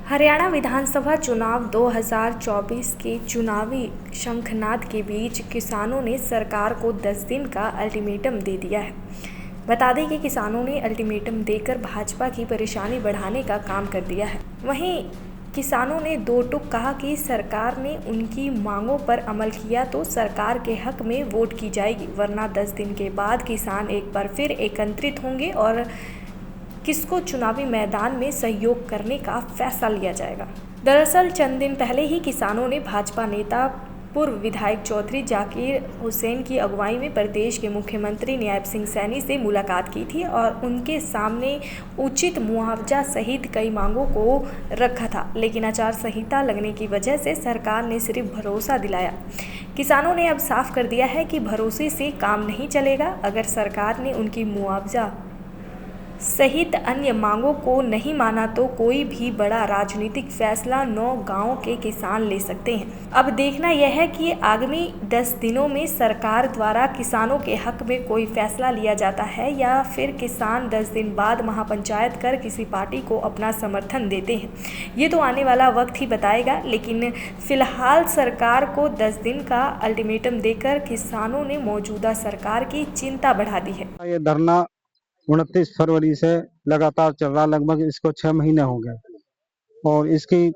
हरियाणा विधानसभा चुनाव 2024 के चुनावी शंखनाद के बीच किसानों ने सरकार को 10 दिन का अल्टीमेटम दे दिया है। बता दें कि किसानों ने अल्टीमेटम देकर भाजपा की परेशानी बढ़ाने का काम कर दिया है। वहीं किसानों ने दो टूक कहा कि सरकार ने उनकी मांगों पर अमल किया तो सरकार के हक में वोट की जाएगी, वरना 10 दिन के बाद किसान एक बार फिर एकत्रित होंगे और किसको चुनावी मैदान में सहयोग करने का फैसला लिया जाएगा। दरअसल चंद दिन पहले ही किसानों ने भाजपा नेता पूर्व विधायक चौधरी जाकिर हुसैन की अगुवाई में प्रदेश के मुख्यमंत्री नायब सिंह सैनी से मुलाकात की थी और उनके सामने उचित मुआवजा सहित कई मांगों को रखा था, लेकिन आचार संहिता लगने की वजह से सरकार ने सिर्फ भरोसा दिलाया। किसानों ने अब साफ कर दिया है कि भरोसे से काम नहीं चलेगा। अगर सरकार ने उनकी मुआवजा सहित अन्य मांगों को नहीं माना तो कोई भी बड़ा राजनीतिक फैसला 9 गांवों के किसान ले सकते हैं। अब देखना यह है कि आगामी 10 दिनों में सरकार द्वारा किसानों के हक में कोई फैसला लिया जाता है या फिर किसान 10 दिन बाद महापंचायत कर किसी पार्टी को अपना समर्थन देते हैं। ये तो आने वाला वक्त ही बताएगा, लेकिन फिलहाल सरकार को 10 दिन का अल्टीमेटम देकर किसानों ने मौजूदा सरकार की चिंता बढ़ा दी है। ये धरना 29 फरवरी से लगातार चल रहा, लगभग इसको 6 महीने हो गए और इसकी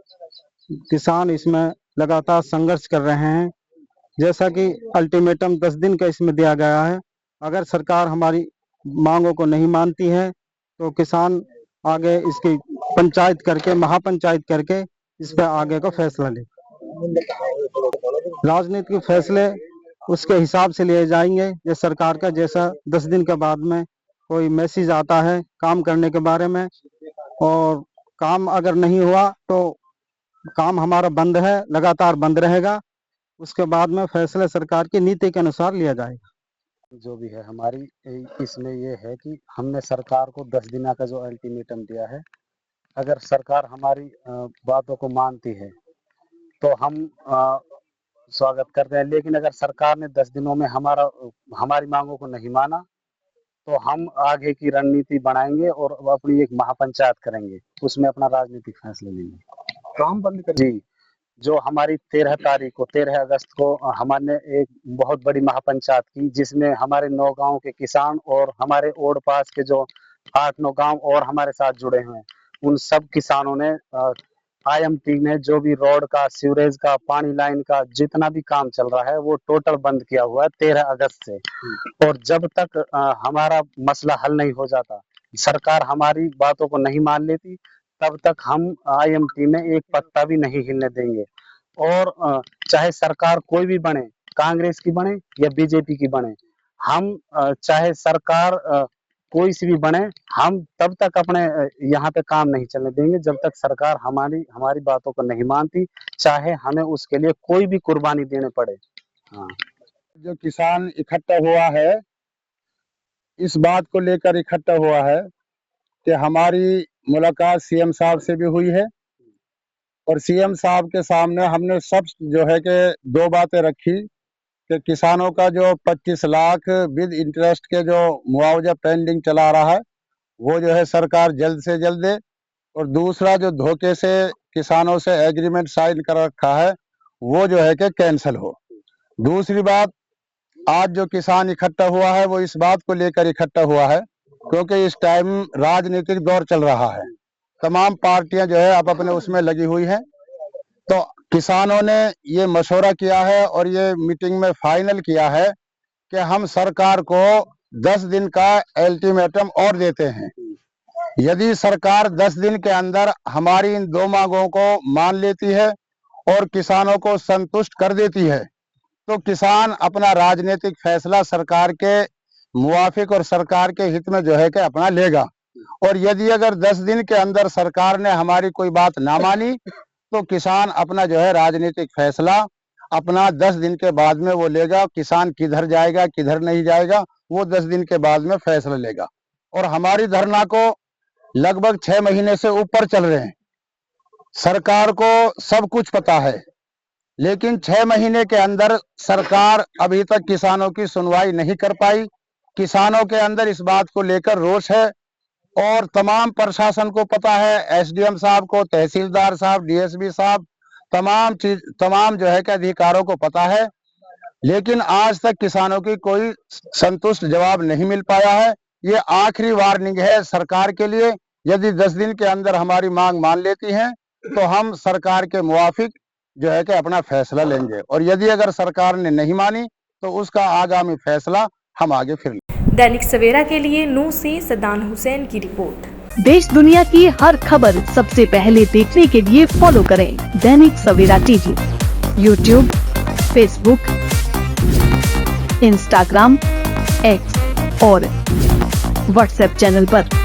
किसान इसमें लगातार संघर्ष कर रहे हैं। जैसा कि अल्टीमेटम 10 दिन का इसमें दिया गया है, अगर सरकार हमारी मांगों को नहीं मानती है तो किसान आगे इसकी पंचायत करके, महापंचायत करके इस पर आगे का फैसला ले। राजनीतिक फैसले उसके हिसाब से लिए जाएंगे। ये सरकार का जैसा 10 दिन के बाद में कोई मैसेज आता है काम करने के बारे में, और काम अगर नहीं हुआ तो काम हमारा बंद है, लगातार बंद रहेगा। उसके बाद में फैसले सरकार की नीति के अनुसार लिया जाएगा। जो भी है हमारी इसमें ये है कि हमने सरकार को 10 दिन का जो अल्टीमेटम दिया है, अगर सरकार हमारी बातों को मानती है तो हम स्वागत करते हैं, लेकिन अगर सरकार ने 10 दिनों में हमारी मांगों को नहीं माना तो हम आगे की रणनीति बनाएंगे और अपनी एक महापंचायत करेंगे, उसमें अपना राजनीतिक फैसला लेंगे। काम बंद कर जी, जो हमारी 13 अगस्त को हमने एक बहुत बड़ी महापंचायत की, जिसमें हमारे 9 गांव के किसान और हमारे ओड पास के जो 8-9 गांव और हमारे साथ जुड़े हैं, उन सब किसानों ने IMT में जो भी रोड का, सीवरेज का, पानी लाइन का जितना भी काम चल रहा है वो टोटल बंद किया हुआ है 13 अगस्त से। और जब तक हमारा मसला हल नहीं हो जाता, सरकार हमारी बातों को नहीं मान लेती, तब तक हम IMT में एक पत्ता भी नहीं हिलने देंगे। और चाहे सरकार कोई भी बने, कांग्रेस की बने या बीजेपी की बने, हम चाहे सरकार कोई सी भी बने, हम तब तक अपने यहाँ पे काम नहीं चलने देंगे जब तक सरकार हमारी बातों को नहीं मानती, चाहे हमें उसके लिए कोई भी कुर्बानी देने पड़े। हाँ। जो किसान इकट्ठा हुआ है, इस बात को लेकर इकट्ठा हुआ है कि हमारी मुलाकात सीएम साहब से भी हुई है और सीएम साहब के सामने हमने सब जो है कि 2 बातें रखी कि किसानों का जो 25 लाख विद इंटरेस्ट के जो मुआवजा पेंडिंग चला रहा है वो जो है सरकार जल्द से जल्द दे, और दूसरा जो धोखे से किसानों से एग्रीमेंट साइन कर रखा है वो जो है कि कैंसिल हो। दूसरी बात, आज जो किसान इकट्ठा हुआ है वो इस बात को लेकर इकट्ठा हुआ है क्योंकि इस टाइम राजनीतिक दौर चल रहा है, तमाम पार्टियां जो है अब अपने उसमें लगी हुई हैं। तो किसानों ने ये मशवरा किया है और ये मीटिंग में फाइनल किया है कि हम सरकार को 10 दिन का अल्टीमेटम और देते हैं। यदि सरकार 10 दिन के अंदर हमारी इन 2 मांगों को मान लेती है और किसानों को संतुष्ट कर देती है तो किसान अपना राजनीतिक फैसला सरकार के मुवाफिक और सरकार के हित में जो है कि अपना लेगा। और यदि अगर 10 दिन के अंदर सरकार ने हमारी कोई बात ना मानी तो किसान अपना जो है राजनीतिक फैसला अपना 10 दिन के बाद में वो लेगा। किसान किधर जाएगा किधर नहीं जाएगा वो 10 दिन के बाद में फैसला लेगा। और हमारी धरना को लगभग 6 महीने से ऊपर चल रहे हैं, सरकार को सब कुछ पता है, लेकिन 6 महीने के अंदर सरकार अभी तक किसानों की सुनवाई नहीं कर पाई। किसानों के अंदर इस बात को लेकर रोष है और तमाम प्रशासन को पता है, एसडीएम साहब को, तहसीलदार साहब, डीएसपी साहब, तमाम जो है कि अधिकारों को पता है, लेकिन आज तक किसानों की कोई संतुष्ट जवाब नहीं मिल पाया है। ये आखिरी वार्निंग है सरकार के लिए। यदि 10 दिन के अंदर हमारी मांग मान लेती हैं तो हम सरकार के मुवाफिक जो है कि अपना फैसला लेंगे, और यदि अगर सरकार ने नहीं मानी तो उसका आगामी फैसला हम आगे फिर लेंगे। दैनिक सवेरा के लिए नूह से सदान हुसैन की रिपोर्ट। देश दुनिया की हर खबर सबसे पहले देखने के लिए फॉलो करें Dainik Savera TV, YouTube, Facebook, Instagram, X और व्हाट्सएप चैनल पर।